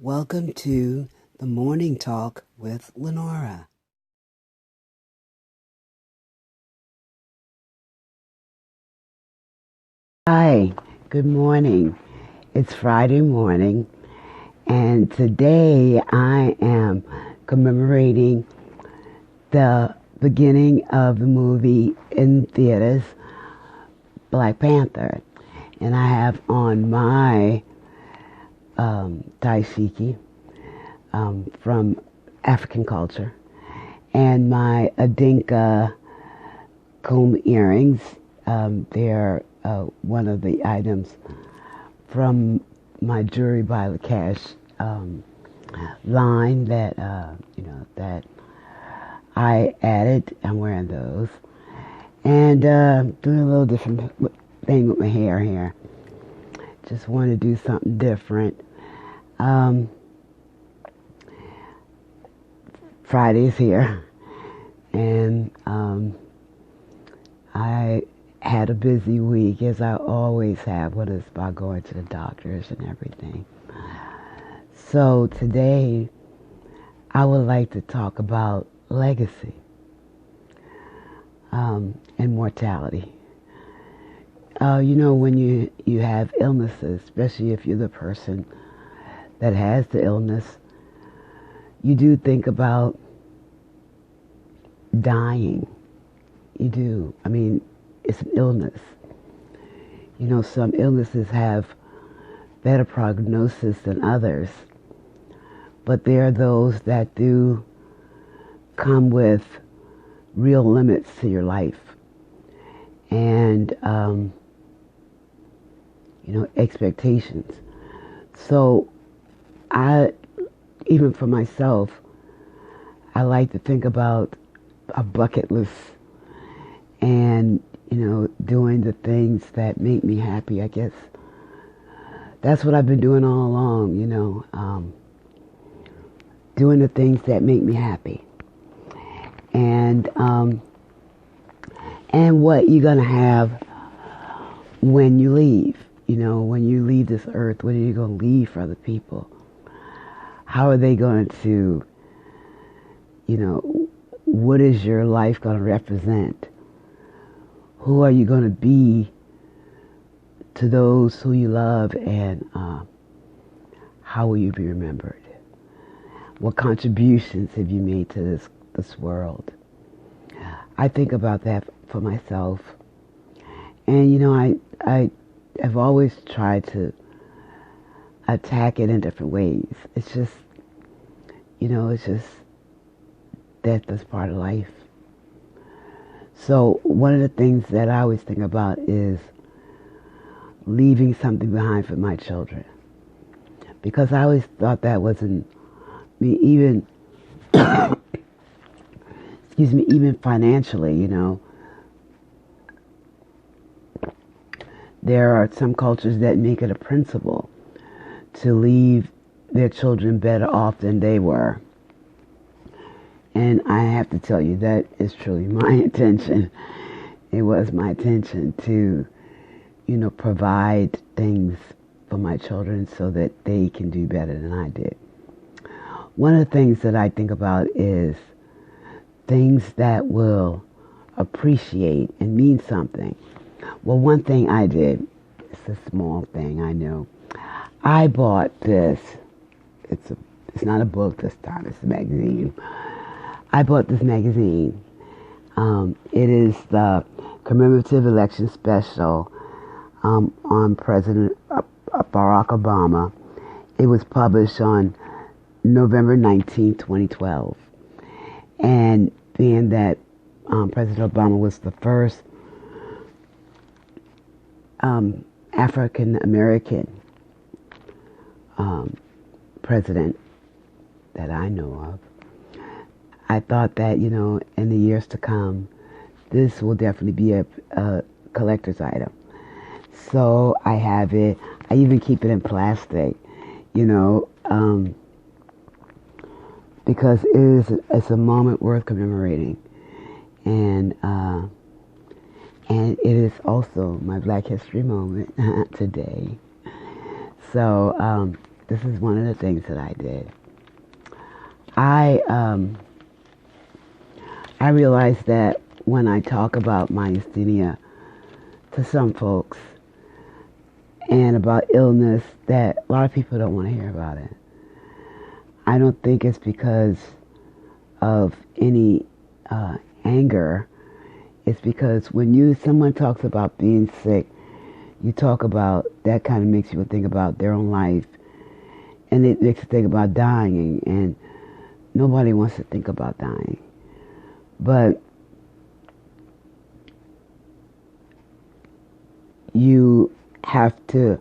Welcome to the Morning Talk with LENORA. Hi, good morning. It's Friday morning, and today I am commemorating the beginning of the movie in theaters, Black Panther. And I have on my daishiki from African culture and my Adinka comb earrings. They're one of the items from my Jewelry by Lakesh line that that I added. I'm wearing those and doing a little different thing with my hair here. Just want to do something different. Friday's here, and I had a busy week, as I always have, when it's about going to the doctors and everything. So today, I would like to talk about legacy and mortality. When you have illnesses, especially if you're the person that has the illness, you do think about dying. You do. I mean, it's an illness. Some illnesses have better prognosis than others, but there are those that do come with real limits to your life and expectations. So even for myself, I like to think about a bucket list and, doing the things that make me happy. I guess that's what I've been doing all along, doing the things that make me happy. And what you're going to have when you leave. When you leave this earth, what are you going to leave for other people? How are they going to, what is your life going to represent? Who are you going to be to those who you love, and how will you be remembered? What contributions have you made to this world? I think about that for myself. And, I have always tried to attack it in different ways. It's just, death is part of life. So one of the things that I always think about is leaving something behind for my children. Because I always thought that wasn't me, even, even financially, There are some cultures that make it a principle to leave their children better off than they were. And I have to tell you, that is truly my intention. It was my intention to, provide things for my children so that they can do better than I did. One of the things that I think about is things that will appreciate and mean something. Well, one thing I did, it's a small thing, I know. I bought this. It's not a book this time, it's a magazine. I bought this magazine. It is the commemorative election special on President Barack Obama. It was published on November 19, 2012. And being that President Obama was the first African American president that I know of, I thought that, in the years to come, this will definitely be a collector's item. So I have it. I even keep it in plastic, because it's a moment worth commemorating. And it is also my Black History moment today. So this is one of the things that I did. I realized that when I talk about myasthenia to some folks and about illness, that a lot of people don't want to hear about it. I don't think it's because of any anger. It's because when someone talks about being sick, you talk about, that kind of makes people think about their own life, and it makes you think about dying, and nobody wants to think about dying. But you have to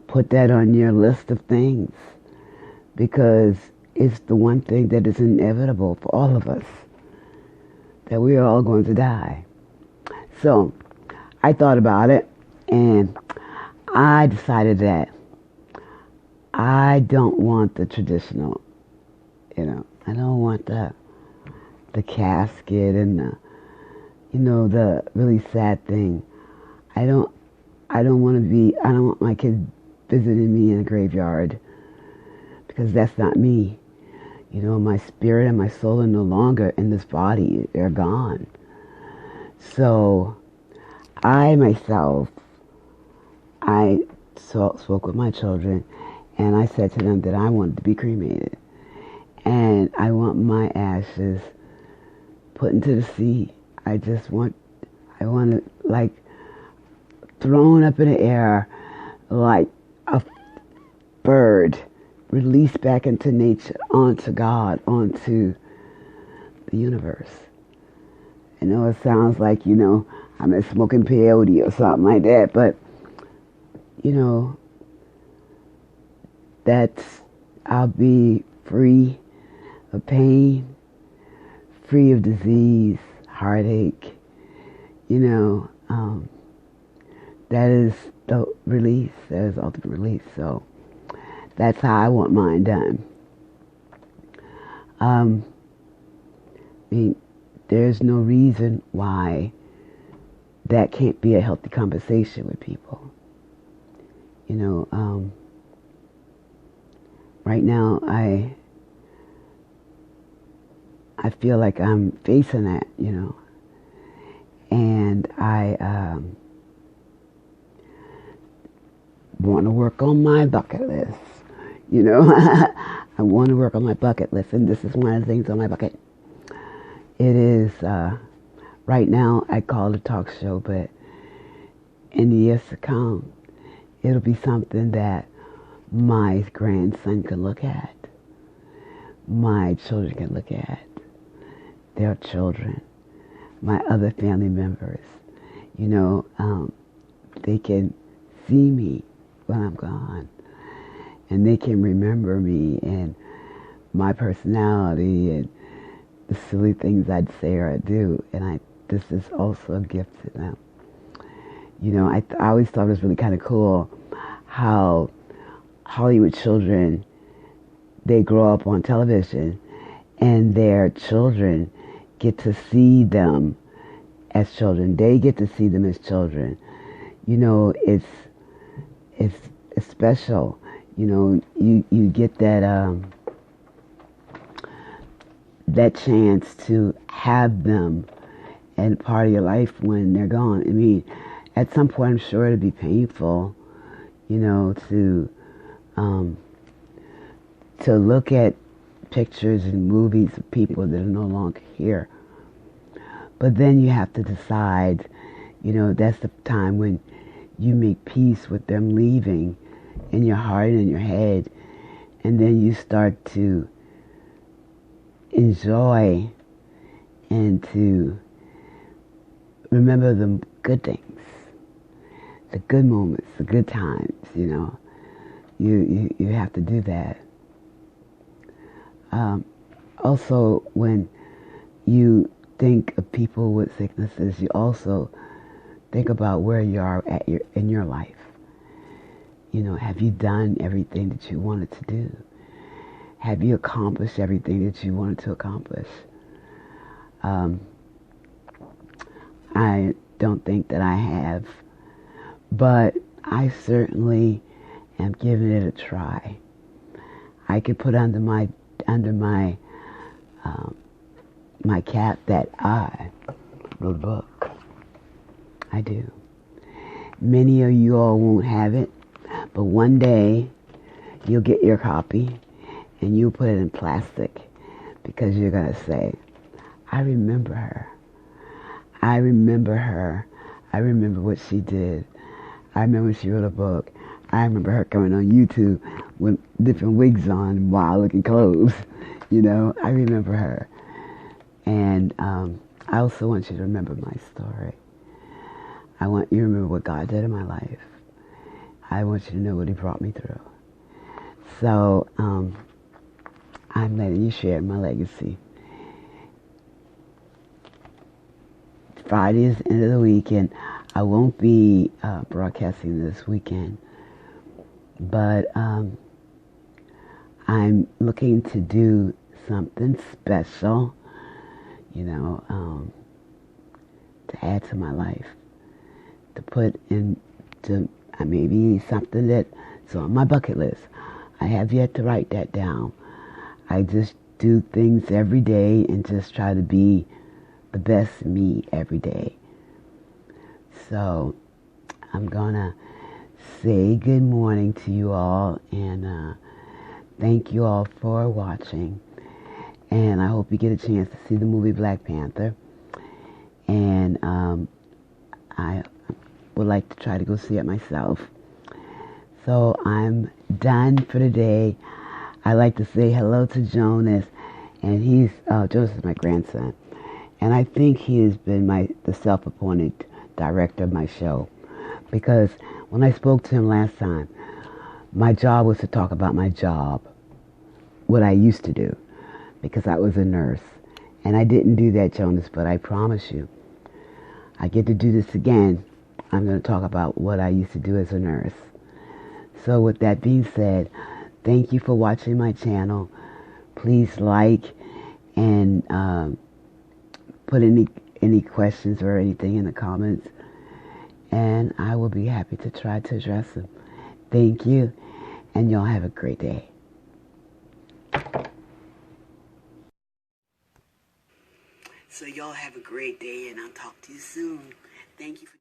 put that on your list of things, because it's the one thing that is inevitable for all of us, that we are all going to die. So I thought about it, and I decided that I don't want the traditional, I don't want the casket and the really sad thing. I don't want my kids visiting me in a graveyard, because that's not me. My spirit and my soul are no longer in this body. They're gone. So I myself, spoke with my children, and I said to them that I wanted to be cremated. And I want my ashes put into the sea. I want it like thrown up in the air like a bird, released back into nature, onto God, onto the universe. I know it sounds like, I'm smoking peyote or something like that, but, I'll be free of pain, free of disease, heartache, that is the release, that is ultimate release. So that's how I want mine done. There's no reason why that can't be a healthy conversation with people. Right now I feel like I'm facing that, and I want to work on my bucket list, I want to work on my bucket list, and this is one of the things on my bucket. It is, right now I call it a talk show, but in the years to come, it'll be something that my grandson can look at, my children can look at, their children, my other family members, they can see me when I'm gone, and they can remember me and my personality and the silly things I'd say or I'd do, and this is also a gift to them. I always thought it was really kind of cool how Hollywood children, they grow up on television, and their children get to see them as children. They get to see them as children. It's special. You get that chance to have them and part of your life when they're gone. At some point, I'm sure it'd be painful, to look at pictures and movies of people that are no longer here. But then you have to decide, that's the time when you make peace with them leaving in your heart and in your head, and then you start to enjoy and to remember the good things, the good moments, the good times. You have to do that. Also, when you think of people with sicknesses, you also think about where you are in your life. Have you done everything that you wanted to do? Have you accomplished everything that you wanted to accomplish? I don't think that I have, but I certainly am giving it a try. I could put under my my cap that I wrote a book. I do. Many of you all won't have it, but one day you'll get your copy and you'll put it in plastic because you're going to say, I remember her. I remember her. I remember what she did. I remember she wrote a book. I remember her coming on YouTube with different wigs on and wild-looking clothes. You know, I remember her. And I also want you to remember my story. I want you to remember what God did in my life. I want you to know what He brought me through. So I'm letting you share my legacy. Friday is the end of the week, and I won't be broadcasting this weekend. But I'm looking to do something special, you know, to add to my life. To put into maybe something that's on my bucket list. I have yet to write that down. I just do things every day and just try to be the best me every day. So I'm gonna say good morning to you all, and thank you all for watching. And I hope you get a chance to see the movie Black Panther. And I would like to try to go see it myself. So I'm done for today. I like to say hello to Jonas, and Jonas is my grandson, and I think he has been the self-appointed director of my show, because when I spoke to him last time, my job was to talk about my job, what I used to do, because I was a nurse, and I didn't do that, Jonas, but I promise you, I get to do this again. I'm going to talk about what I used to do as a nurse. So with that being said, thank you for watching my channel. Please like and put any questions or anything in the comments, and I will be happy to try to address them. Thank you, and y'all have a great day. So y'all have a great day, and I'll talk to you soon. Thank you for